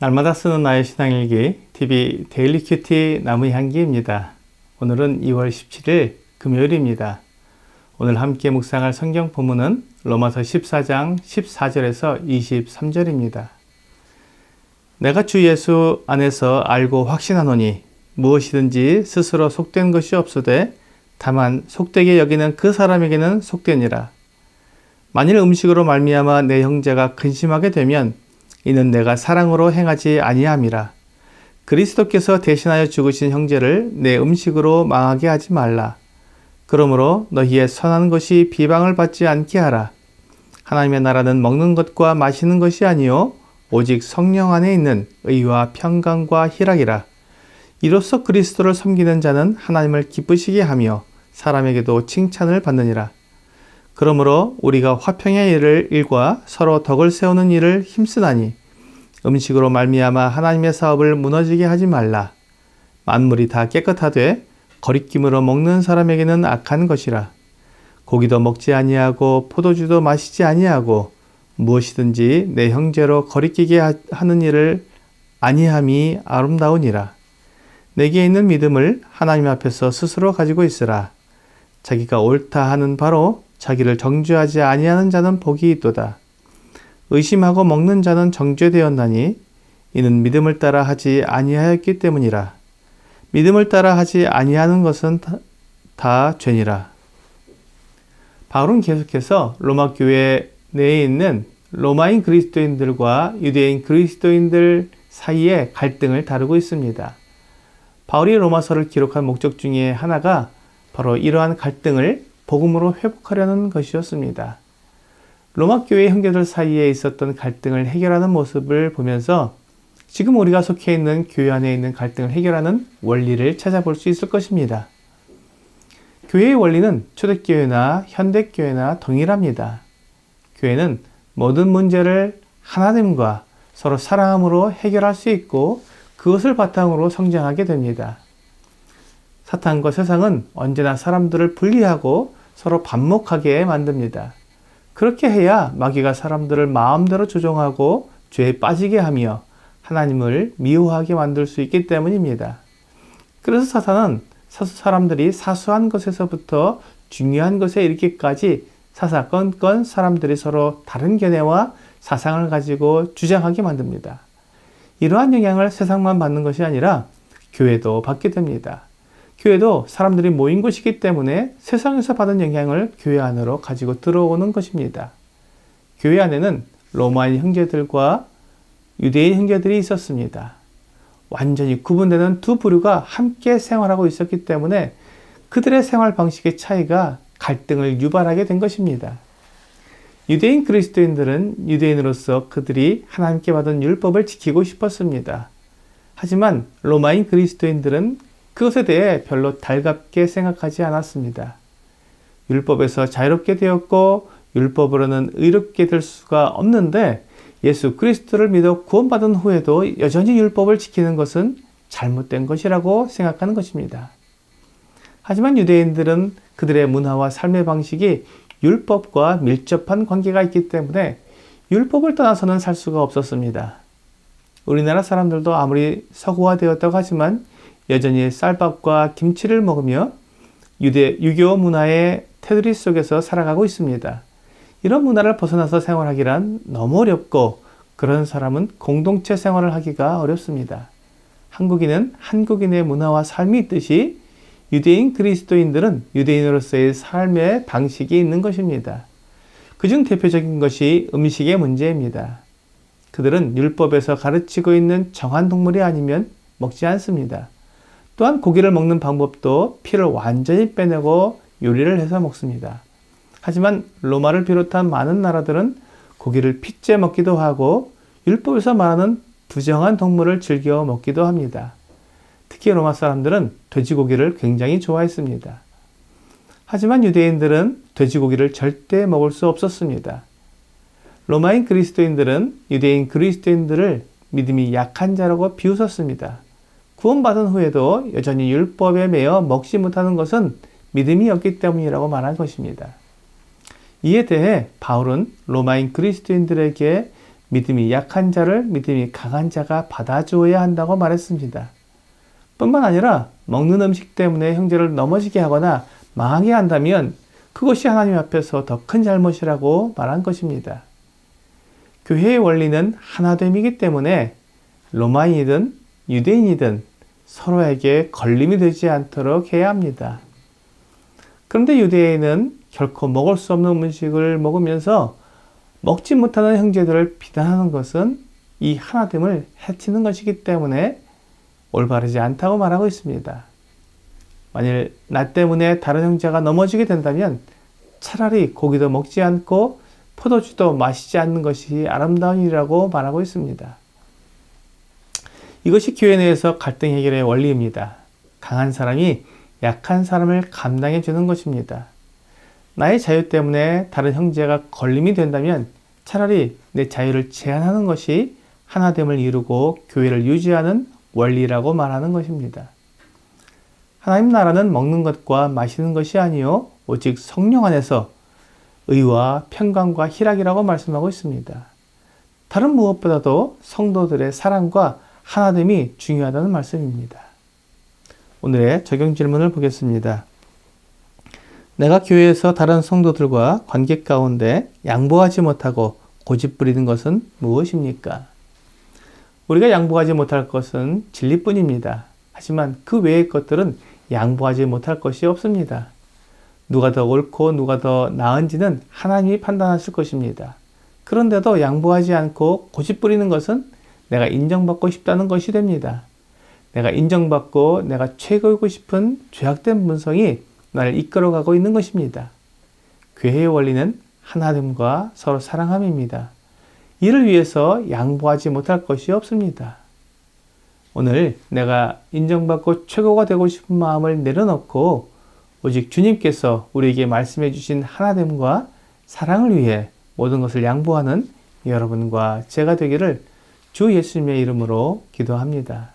날마다 쓰는 나의 신앙일기 TV 데일리 큐티 나무의 향기입니다. 오늘은 2월 17일 금요일입니다. 오늘 함께 묵상할 성경 본문은 로마서 14장 14절에서 23절입니다. 내가 주 예수 안에서 알고 확신하노니 무엇이든지 스스로 속된 것이 없으되 다만 속되게 여기는 그 사람에게는 속되니라. 만일 음식으로 말미암아 내 형제가 근심하게 되면 이는 내가 사랑으로 행하지 아니함이라. 그리스도께서 대신하여 죽으신 형제를 내 음식으로 망하게 하지 말라. 그러므로 너희의 선한 것이 비방을 받지 않게 하라. 하나님의 나라는 먹는 것과 마시는 것이 아니요 오직 성령 안에 있는 의와 평강과 희락이라. 이로써 그리스도를 섬기는 자는 하나님을 기쁘시게 하며 사람에게도 칭찬을 받느니라. 그러므로 우리가 화평의 일과 서로 덕을 세우는 일을 힘쓰나니 음식으로 말미암아 하나님의 사업을 무너지게 하지 말라. 만물이 다 깨끗하되 거리낌으로 먹는 사람에게는 악한 것이라. 고기도 먹지 아니하고 포도주도 마시지 아니하고 무엇이든지 내 형제로 거리끼게 하는 일을 아니함이 아름다우니라. 내게 있는 믿음을 하나님 앞에서 스스로 가지고 있으라. 자기가 옳다 하는 바로 자기를 정죄하지 아니하는 자는 복이 있도다. 의심하고 먹는 자는 정죄되었나니 이는 믿음을 따라 하지 아니하였기 때문이라. 믿음을 따라 하지 아니하는 것은 다 죄니라. 바울은 계속해서 로마 교회 내에 있는 로마인 그리스도인들과 유대인 그리스도인들 사이의 갈등을 다루고 있습니다. 바울이 로마서를 기록한 목적 중에 하나가 바로 이러한 갈등을 복음으로 회복하려는 것이었습니다. 로마 교회 형제들 사이에 있었던 갈등을 해결하는 모습을 보면서 지금 우리가 속해 있는 교회 안에 있는 갈등을 해결하는 원리를 찾아볼 수 있을 것입니다. 교회의 원리는 초대교회나 현대교회나 동일합니다. 교회는 모든 문제를 하나님과 서로 사랑함으로 해결할 수 있고 그것을 바탕으로 성장하게 됩니다. 사탄과 세상은 언제나 사람들을 분리하고 서로 반목하게 만듭니다. 그렇게 해야 마귀가 사람들을 마음대로 조종하고 죄에 빠지게 하며 하나님을 미워하게 만들 수 있기 때문입니다. 그래서 사탄은 사람들이 사소한 것에서부터 중요한 것에 이르기까지 사사건건 사람들이 서로 다른 견해와 사상을 가지고 주장하게 만듭니다. 이러한 영향을 세상만 받는 것이 아니라 교회도 받게 됩니다. 교회도 사람들이 모인 곳이기 때문에 세상에서 받은 영향을 교회 안으로 가지고 들어오는 것입니다. 교회 안에는 로마인 형제들과 유대인 형제들이 있었습니다. 완전히 구분되는 두 부류가 함께 생활하고 있었기 때문에 그들의 생활 방식의 차이가 갈등을 유발하게 된 것입니다. 유대인 그리스도인들은 유대인으로서 그들이 하나님께 받은 율법을 지키고 싶었습니다. 하지만 로마인 그리스도인들은 그것에 대해 별로 달갑게 생각하지 않았습니다. 율법에서 자유롭게 되었고 율법으로는 의롭게 될 수가 없는데 예수 그리스도를 믿어 구원받은 후에도 여전히 율법을 지키는 것은 잘못된 것이라고 생각하는 것입니다. 하지만 유대인들은 그들의 문화와 삶의 방식이 율법과 밀접한 관계가 있기 때문에 율법을 떠나서는 살 수가 없었습니다. 우리나라 사람들도 아무리 서구화되었다고 하지만 여전히 쌀밥과 김치를 먹으며 유교 문화의 테두리 속에서 살아가고 있습니다. 이런 문화를 벗어나서 생활하기란 너무 어렵고 그런 사람은 공동체 생활을 하기가 어렵습니다. 한국인은 한국인의 문화와 삶이 있듯이 유대인 그리스도인들은 유대인으로서의 삶의 방식이 있는 것입니다. 그중 대표적인 것이 음식의 문제입니다. 그들은 율법에서 가르치고 있는 정한 동물이 아니면 먹지 않습니다. 또한 고기를 먹는 방법도 피를 완전히 빼내고 요리를 해서 먹습니다. 하지만 로마를 비롯한 많은 나라들은 고기를 핏째 먹기도 하고 율법에서 말하는 부정한 동물을 즐겨 먹기도 합니다. 특히 로마 사람들은 돼지고기를 굉장히 좋아했습니다. 하지만 유대인들은 돼지고기를 절대 먹을 수 없었습니다. 로마인 그리스도인들은 유대인 그리스도인들을 믿음이 약한 자라고 비웃었습니다. 구원받은 후에도 여전히 율법에 매여 먹지 못하는 것은 믿음이 없기 때문이라고 말한 것입니다. 이에 대해 바울은 로마인 그리스도인들에게 믿음이 약한 자를 믿음이 강한 자가 받아주어야 한다고 말했습니다. 뿐만 아니라 먹는 음식 때문에 형제를 넘어지게 하거나 망하게 한다면 그것이 하나님 앞에서 더 큰 잘못이라고 말한 것입니다. 교회의 원리는 하나됨이기 때문에 로마인이든 유대인이든 서로에게 걸림이 되지 않도록 해야 합니다. 그런데 유대인은 결코 먹을 수 없는 음식을 먹으면서 먹지 못하는 형제들을 비난하는 것은 이 하나됨을 해치는 것이기 때문에 올바르지 않다고 말하고 있습니다. 만일 나 때문에 다른 형제가 넘어지게 된다면 차라리 고기도 먹지 않고 포도주도 마시지 않는 것이 아름다운 일이라고 말하고 있습니다. 이것이 교회 내에서 갈등 해결의 원리입니다. 강한 사람이 약한 사람을 감당해 주는 것입니다. 나의 자유 때문에 다른 형제가 걸림이 된다면 차라리 내 자유를 제한하는 것이 하나됨을 이루고 교회를 유지하는 원리라고 말하는 것입니다. 하나님 나라는 먹는 것과 마시는 것이 아니요 오직 성령 안에서 의와 평강과 희락이라고 말씀하고 있습니다. 다른 무엇보다도 성도들의 사랑과 하나됨이 중요하다는 말씀입니다. 오늘의 적용 질문을 보겠습니다. 내가 교회에서 다른 성도들과 관계 가운데 양보하지 못하고 고집부리는 것은 무엇입니까? 우리가 양보하지 못할 것은 진리뿐입니다. 하지만 그 외의 것들은 양보하지 못할 것이 없습니다. 누가 더 옳고 누가 더 나은지는 하나님이 판단하실 것입니다. 그런데도 양보하지 않고 고집부리는 것은 내가 인정받고 싶다는 것이 됩니다. 내가 인정받고 내가 최고이고 싶은 죄악된 본성이 나를 이끌어가고 있는 것입니다. 교회의 원리는 하나됨과 서로 사랑함입니다. 이를 위해서 양보하지 못할 것이 없습니다. 오늘 내가 인정받고 최고가 되고 싶은 마음을 내려놓고 오직 주님께서 우리에게 말씀해 주신 하나됨과 사랑을 위해 모든 것을 양보하는 여러분과 제가 되기를 주 예수님의 이름으로 기도합니다.